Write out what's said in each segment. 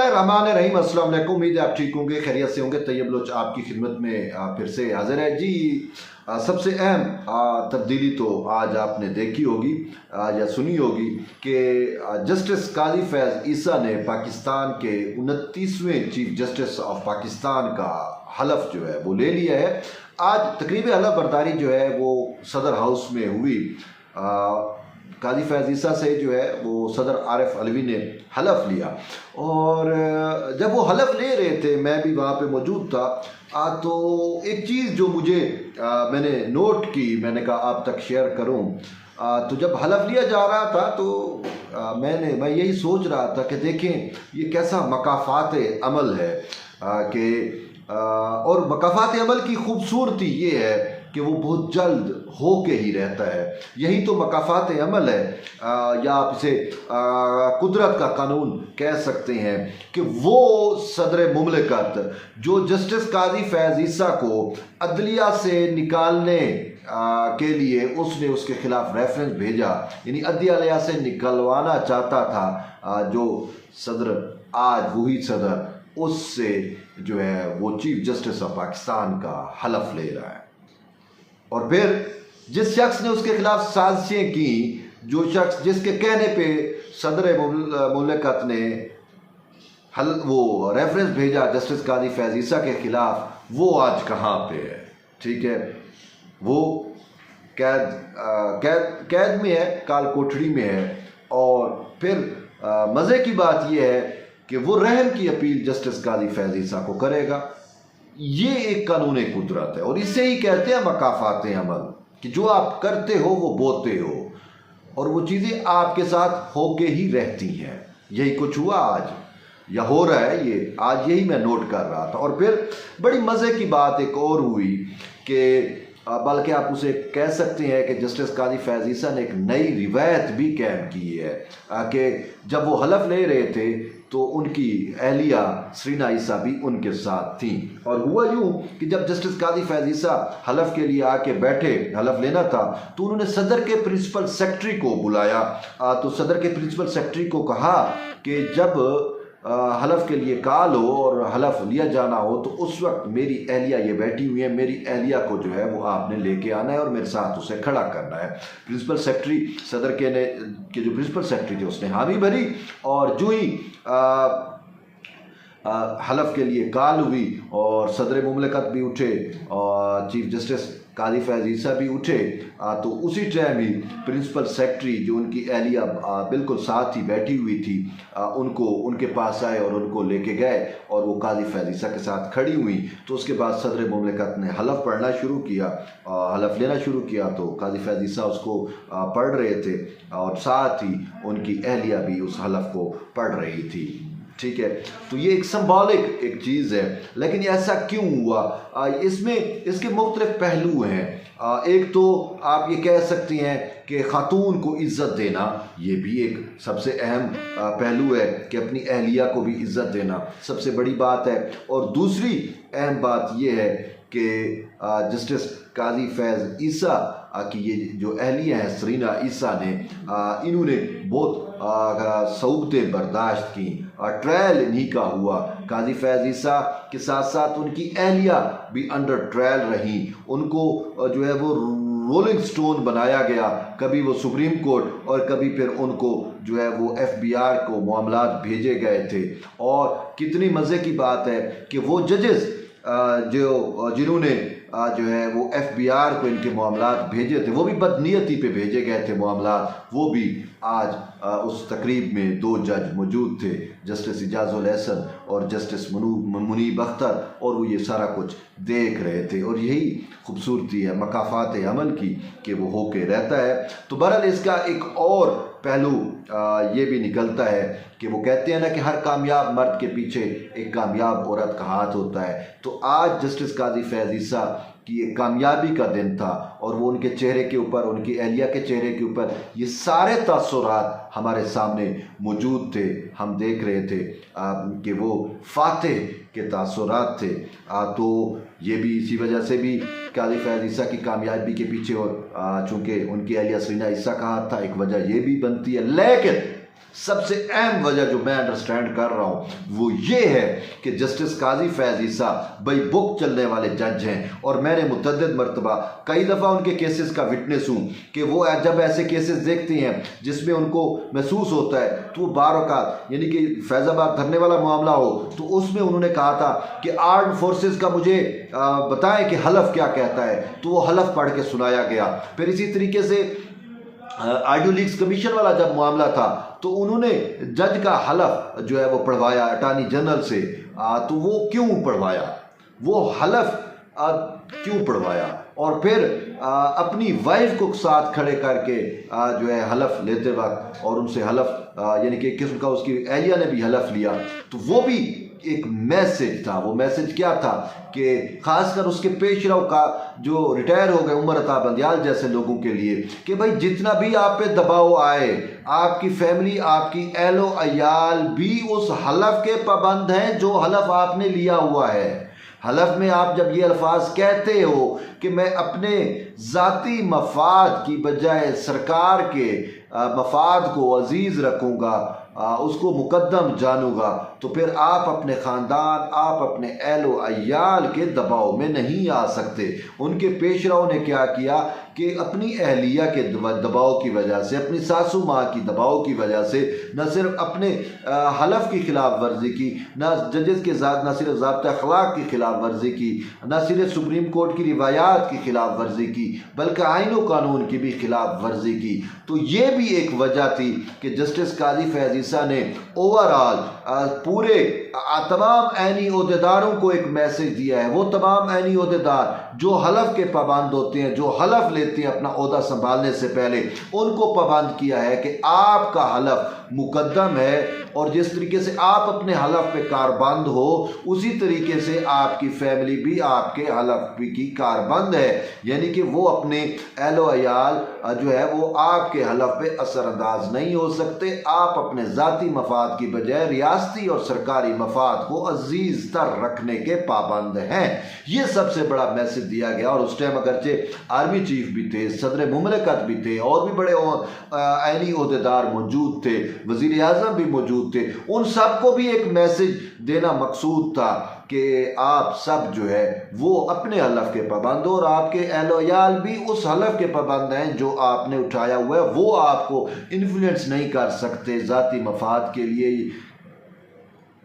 बिस्मिल्लाहिर्रहमानिर्रहीम। अस्सलाम वालेकुम। उम्मीद है आप ठीक होंगे, खैरियत से होंगे। तैयब लोच आपकी खिदमत में फिर से हाजिर है जी। सबसे अहम तब्दीली तो आज आपने देखी होगी या सुनी होगी कि जस्टिस काजी फैज़ ईसा ने पाकिस्तान के 29वें चीफ जस्टिस ऑफ पाकिस्तान का हलफ जो है वो ले लिया है। आज तकरीब हलफ बर्दारी जो है वो सदर हाउस में हुई। काजी फैज़ ईसा से जो है वो सदर आरिफ अलवी ने हलफ लिया, और जब वो हलफ ले रहे थे मैं भी वहाँ पे मौजूद था। तो एक चीज़ जो मुझे मैंने नोट की, मैंने कहा आप तक शेयर करूँ। तो जब हलफ लिया जा रहा था तो मैं यही सोच रहा था कि देखें ये कैसा मकाफात अमल है कि और मकाफात अमल की खूबसूरती ये है कि वो बहुत जल्द हो के ही रहता है। यही तो मकाफात अमल है, या आप इसे कुदरत का कानून कह सकते हैं कि वो सदर मुमलिकत जो जस्टिस काजी फैज़ ईसा को अदलिया से निकालने के लिए उसने उसके खिलाफ रेफरेंस भेजा, यानी अदलिया से निकलवाना चाहता था जो सदर, आज वही सदर उससे जो है वो चीफ जस्टिस ऑफ पाकिस्तान का हलफ ले रहा है। और फिर जिस शख्स ने उसके खिलाफ साजिशें की, जो शख्स जिसके कहने पे सदर मुमलिकत ने वो रेफरेंस भेजा जस्टिस काजी फैज़ ईसा के खिलाफ, वो आज कहाँ पे है? ठीक है, वो कैद में है, काल कोठड़ी में है। और फिर मज़े की बात यह है कि वो रहम की अपील जस्टिस काजी फैज़ ईसा को करेगा। ये एक कानून कुदरत है, और इसे ही कहते हैं मकाफात अमल, कि जो आप करते हो वो बोते हो, और वो चीज़ें आपके साथ होके ही रहती हैं। यही कुछ हुआ आज, या हो रहा है ये आज, यही मैं नोट कर रहा था। और फिर बड़ी मज़े की बात एक और हुई कि बल्कि आप उसे कह सकते हैं कि जस्टिस काजी फैज़ ईसा ने एक नई रिवायत भी कायम की है कि जब वो हलफ ले रहे थे तो उनकी अहलिया सरीना ईसा भी उनके साथ थी। और हुआ यूँ कि जब जस्टिस काजी फैज़ ईसा हलफ के लिए आके बैठे, हलफ लेना था, तो उन्होंने सदर के प्रिंसिपल सेक्रेटरी को बुलाया। तो सदर के प्रिंसिपल सेक्रेटरी को कहा कि जब हलफ के लिए कॉल हो और हलफ लिया जाना हो तो उस वक्त मेरी अहलिया ये बैठी हुई है, मेरी अहलिया को जो है वो आपने लेके आना है और मेरे साथ उसे खड़ा करना है। प्रिंसिपल सेक्रेटरी सदर के जो प्रिंसिपल सेक्रेटरी थे उसने हामी भरी, और जो ही हलफ के लिए कॉल हुई और सदर मुमलिकत भी उठे और चीफ जस्टिस काजी फैज़ ईसा भी उठे, तो उसी टाइम ही प्रिंसिपल सेक्रेटरी जो उनकी अहलिया बिल्कुल साथ ही बैठी हुई थी, उनको उनके पास आए और उनको लेके गए, और वो काजी फैज़ ईसा के साथ खड़ी हुई। तो उसके बाद सदर मुमलिकत ने हलफ पढ़ना शुरू किया, हलफ लेना शुरू किया। तो काजी फैज़ ईसा उसको पढ़ रहे थे, और साथ ही उनकी अहलिया भी उस हलफ को पढ़ रही थी। ठीक है, तो ये एक सिंबॉलिक एक चीज़ है। लेकिन ऐसा क्यों हुआ? इसमें इसके मुख्तलिफ पहलू हैं। एक तो आप ये कह सकते हैं कि ख़ातून को इज़्ज़त देना, ये भी एक सबसे अहम पहलू है कि अपनी अहलिया को भी इज़्ज़त देना सबसे बड़ी बात है। और दूसरी अहम बात ये है कि जस्टिस काजी फैज़ ईसा कि ये जो अहलिया है सरीना ईसा ने, इन्होंने बहुत सऊबतें बर्दाश्त की, ट्रायल इन्हीं का हुआ। काजी फैज़ ईसा के साथ साथ उनकी अहलिया भी अंडर ट्रायल रहीं। उनको जो है वो रोलिंग स्टोन बनाया गया, कभी वो सुप्रीम कोर्ट और कभी फिर उनको जो है वो FBI को मामलात भेजे गए थे। और कितनी मज़े की बात है कि वो जजेस जिन्होंने जो है वो FBI को इनके मामलात भेजे थे, वो भी बदनीयती पे भेजे गए थे मामलात। वो भी आज उस तकरीब में 2 जज मौजूद थे, जस्टिस इजाज़ुल एहसन और जस्टिस मुनीब अख्तर, और वो ये सारा कुछ देख रहे थे। और यही खूबसूरती है मकाफात अमल की कि वो होके रहता है। तो बहरहाल इसका एक और पहलू ये भी निकलता है कि वो कहते हैं ना कि हर कामयाब मर्द के पीछे एक कामयाब औरत का हाथ होता है। तो आज जस्टिस काजी फैज़ ईसा की एक कामयाबी का दिन था, और वो उनके चेहरे के ऊपर, उनकी अहलिया के चेहरे के ऊपर ये सारे तासुरात हमारे सामने मौजूद थे। हम देख रहे थे कि वो फातेह के तासुरात थे। तो ये भी इसी वजह से भी काजी फैज़ ईसा की कामयाबी के पीछे, और चूँकि उनकी अहलिया सरीना ईसा का हाथ था, एक वजह ये भी बनती है। लेकिन सबसे अहम वजह जो मैं अंडरस्टैंड कर रहा हूँ वो ये है कि justice Qazi Faez Isa by book चलने वाले जज हैं, और मैंने मुतअद्दिद मरतबा कई दफ़ा उनके केसेस का विटनेस हूँ कि वो जब ऐसे केसेस देखते हैं जिसमें उनको महसूस होता है तो वो बार औक़ात, यानी कि फैज़ाबाद धरने वाला मामला हो तो उसमें उन्होंने कहा था कि आर्म्ड फोर्सेस का मुझे बताएं कि हलफ क्या कहता है, तो वो हलफ पढ़ के सुनाया गया। फिर इसी तरीके से ऑडियो लीक्स कमीशन वाला जब मामला था तो उन्होंने जज का हलफ जो है वो पढ़वाया अटॉर्नी जनरल से। तो वो क्यों पढ़वाया, वो हलफ क्यों पढ़वाया, और फिर अपनी वाइफ को साथ खड़े करके जो है हलफ लेते वक्त और उनसे हलफ यानी कि किस्म का उसकी एहलिया ने भी हलफ लिया, तो वो भी एक मैसेज था। वो मैसेज क्या था कि खासकर उसके पेशराव का जो रिटायर हो गए उमर अता बंदियाल जैसे लोगों के लिए कि भाई जितना भी आप पे दबाव आए, आपकी फैमिली, आपकी एहलो अयाल भी उस हलफ के पाबंद हैं जो हलफ आपने लिया हुआ है। हलफ में आप जब ये अल्फाज कहते हो कि मैं अपने ज़ाती मफाद की बजाय सरकार के मफाद को अजीज़ रखूँगा, उसको मुकद्दम जानूँगा, तो फिर आप अपने ख़ानदान, आप अपने एहलो अयाल के दबाव में नहीं आ सकते। उनके पेशराव ने क्या किया कि अपनी अहलिया के दबाव की वजह से, अपनी सासू माँ की दबाव की वजह से न सिर्फ अपने हलफ की खिलाफ वर्जी की, न जजेस के साथ न सिर्फ ज़ाब्ता अखलाक की खिलाफ वर्जी की, न सिर्फ सुप्रीम कोर्ट की रिवायात की खिलाफ वर्जी की, बल्कि आईन व कानून की भी खिलाफ वर्जी की। तो ये भी एक वजह थी कि जस्टिस काजी फैज़ ईसा ने ओवरऑल पूरे तमाम ऐनी ओहदेदारों को एक मैसेज दिया है। वो तमाम ऐनी ओहदेदार जो हलफ के पाबंद होते हैं, जो हलफ लेते हैं अपना ओहदा संभालने से पहले, उनको पाबंद किया है कि आपका हलफ मुकद्दम है, और जिस तरीके से आप अपने हलफ पे कारबंद हो उसी तरीके से आपकी फैमिली भी आपके हलफ की कारबंद है। यानी कि वो अपने एहलो अयाल जो है वो आपके हलफ पे असरअंदाज नहीं हो सकते। आप अपने ज़ाती मफाद की बजाय रियासती और सरकारी मफाद को अजीज़ तर रखने के पाबंद हैं। ये सबसे बड़ा मैसेज दिया गया। और उस टाइम अगरचे आर्मी चीफ भी थे, सदर मुमलिकत भी थे, और भी बड़े आईनी ओहदेदार मौजूद थे, वज़ीर आज़म भी मौजूद थे, उन सबको भी एक मैसेज देना मकसूद था कि आप सब जो है वो अपने हलफ के पाबंद हो, और आपके एहलोयाल भी उस हलफ के पाबंद हैं जो आपने उठाया हुआ है। वो आपको इन्फ्लुएंस नहीं कर सकते ज़ाती मफाद के लिए।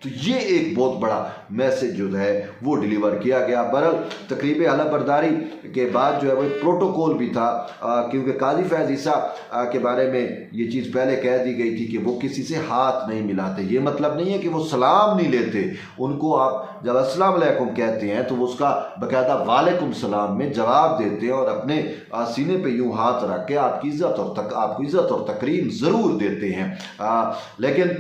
तो ये एक बहुत बड़ा मैसेज जो है वो डिलीवर किया गया। बहरहाल तकरीब हलफ बर्दारी के बाद जो है वो प्रोटोकॉल भी था, क्योंकि काजी फैज़ ईसा के बारे में ये चीज़ पहले कह दी गई थी कि वो किसी से हाथ नहीं मिलाते। ये मतलब नहीं है कि वो सलाम नहीं लेते, उनको आप जब अस्सलाम वालेकुम कहते हैं तो वो उसका बाकायदा वालेकुम सलाम में जवाब देते हैं, और अपने सीने पे यूँ हाथ रख के आपकी इज़्ज़त और आपको इज़्ज़त और तकरीम ज़रूर देते हैं। लेकिन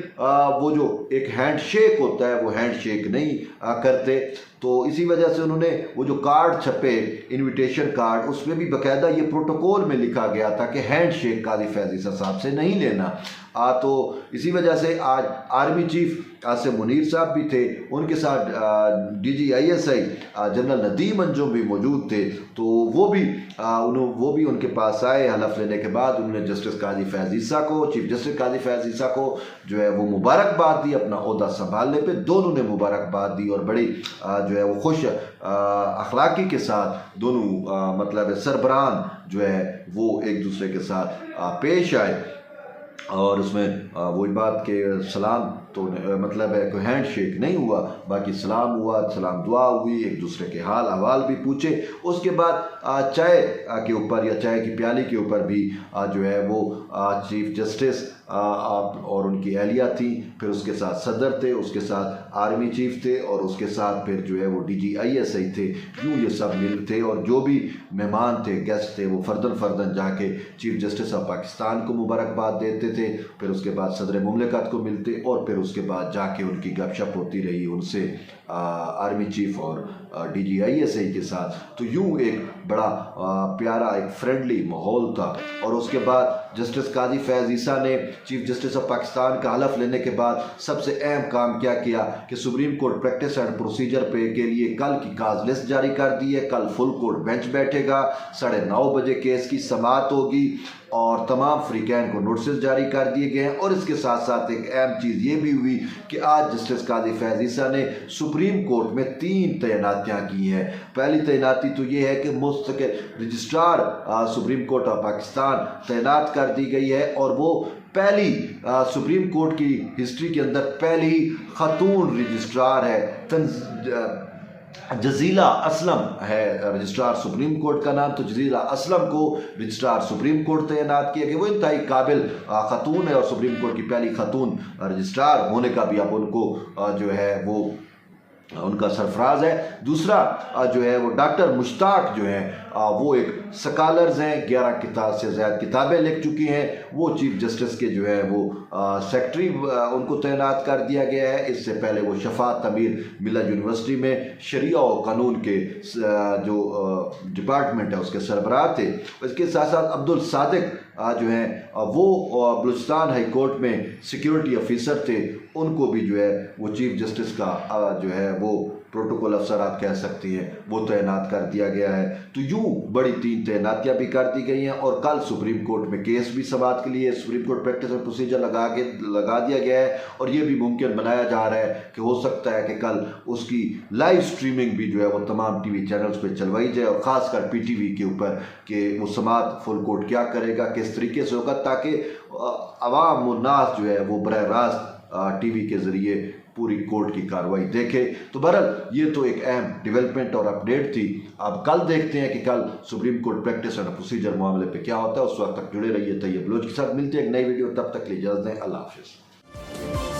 वो जो एक हैंड शेक होता है वो हैंड शेक नहीं करते। तो इसी वजह से उन्होंने वो जो कार्ड छपे, इनविटेशन कार्ड, उसमें भी बाकायदा ये प्रोटोकॉल में लिखा गया था कि हैंड शेक काजी फैज़ ईसा साहब से नहीं लेना। तो इसी वजह से आज आर्मी चीफ आसिम मुनीर साहब भी थे, उनके साथ DGISI जनरल नदीम अंजुम भी मौजूद थे। तो वो भी उनके पास आए। हलफ लेने के बाद उन्होंने जस्टिस काजी फैज़ ईसा को, चीफ जस्टिस काजी फैज़ ईसा को जो है वो मुबारकबाद दी अपना ओहदा संभालने पे। दोनों ने मुबारकबाद दी और बड़ी जो है वो खुश अखलाकी के साथ दोनों मतलब सरबरान जो है वो एक दूसरे के साथ पेश आए। और उसमें वही बात के सलाम तो मतलब है कोई हैंड शेक नहीं हुआ, बाकी सलाम हुआ, सलाम दुआ हुई, एक दूसरे के हाल अहवाल भी पूछे। उसके बाद चाय के ऊपर या चाय की प्याली के ऊपर भी जो है वो चीफ जस्टिस और उनकी एहलिया थी, फिर उसके साथ सदर थे, उसके साथ आर्मी चीफ थे, और उसके साथ फिर जो है वो DGISI थे। यूँ ये सब मिल थे, और जो भी मेहमान थे, गेस्ट थे, वो फर्दन फर्दन जाके चीफ जस्टिस ऑफ पाकिस्तान को मुबारकबाद देते थे, फिर उसके बाद सदर मुमलिकत को मिलते, और फिर उसके बाद जाके उनकी गपशप होती रही उनसे आर्मी चीफ और DGISI के साथ। तो यूँ एक बड़ा प्यारा एक फ्रेंडली माहौल था। और उसके बाद जस्टिस काजी फैज़ ईसा ने चीफ जस्टिस ऑफ पाकिस्तान का हलफ लेने के बाद सबसे अहम काम क्या किया कि supreme court practice and procedure पे के लिए कल की काज लिस्ट जारी कर दी है। कल फुल कोर्ट बेंच बैठेगा, 9:30 बजे केस की समाअत होगी। और तमाम फ्रीकैन को नोटिस जारी कर दिए गए हैं। और इसके साथ साथ एक अहम चीज़ ये भी हुई कि आज जस्टिस काजी फैज़ ईसा ने सुप्रीम कोर्ट में 3 तैनातियाँ की हैं। पहली तैनाती तो ये है कि मुस्तकिल registrar Supreme Court of Pakistan तैनात कर दी गई है और वो पहली सुप्रीम कोर्ट की हिस्ट्री के अंदर पहली खातून रजिस्ट्रार है। जजीला असलम है रजिस्ट्रार सुप्रीम कोर्ट का नाम। तो जजीला असलम को रजिस्ट्रार सुप्रीम कोर्ट तैनात किया गया। वो इंतहाई काबिल खातून है और सुप्रीम कोर्ट की पहली खातून रजिस्ट्रार होने का भी अब उनको जो है वो उनका सरफराज है। दूसरा जो है वो डॉक्टर मुश्ताक जो है वो एक स्कॉलर्स हैं, 11 किताब से ज़्यादा किताबें लिख चुकी हैं। वो चीफ जस्टिस के जो है वो सेक्रेटरी उनको तैनात कर दिया गया है। इससे पहले वो शफात तमीर मिल्लत यूनिवर्सिटी में शरिया और कानून के जो डिपार्टमेंट है उसके सरबराह थे। इसके साथ साथ अब्दुल सादिक जो हैं वो बलूचिस्तान हाई कोर्ट में सिक्योरिटी ऑफिसर थे। उनको भी जो है वो चीफ जस्टिस का जो है वो प्रोटोकॉल अफसर आप कह सकती हैं वो तैनात कर दिया गया है। तो यूँ बड़ी 3 तैनातियाँ भी कर दी गई हैं। और कल सुप्रीम कोर्ट में केस भी समाअत के लिए supreme court practice and procedure लगा दिया गया है। और ये भी मुमकिन बनाया जा रहा है कि हो सकता है कि कल उसकी लाइव स्ट्रीमिंग भी जो है वो तमाम टीवी चैनल्स पे चलवाई जाए और ख़ासकर PTV के ऊपर कि वो समाअत फुल कोर्ट क्या करेगा, किस तरीके से होगा, ताकि अवाम उन्नास जो है वो बरह रास्त TV के ज़रिए पूरी कोर्ट की कार्रवाई देखे। तो बहरहाल ये तो एक अहम डेवलपमेंट और अपडेट थी। अब कल देखते हैं कि कल supreme court practice and procedure मामले पे क्या होता है। उस वक्त तक जुड़े रहिए तैयब बलोच के साथ। मिलते हैं एक नई वीडियो, तब तक के लिए इजाज़त दें। अल्लाह हाफिज़।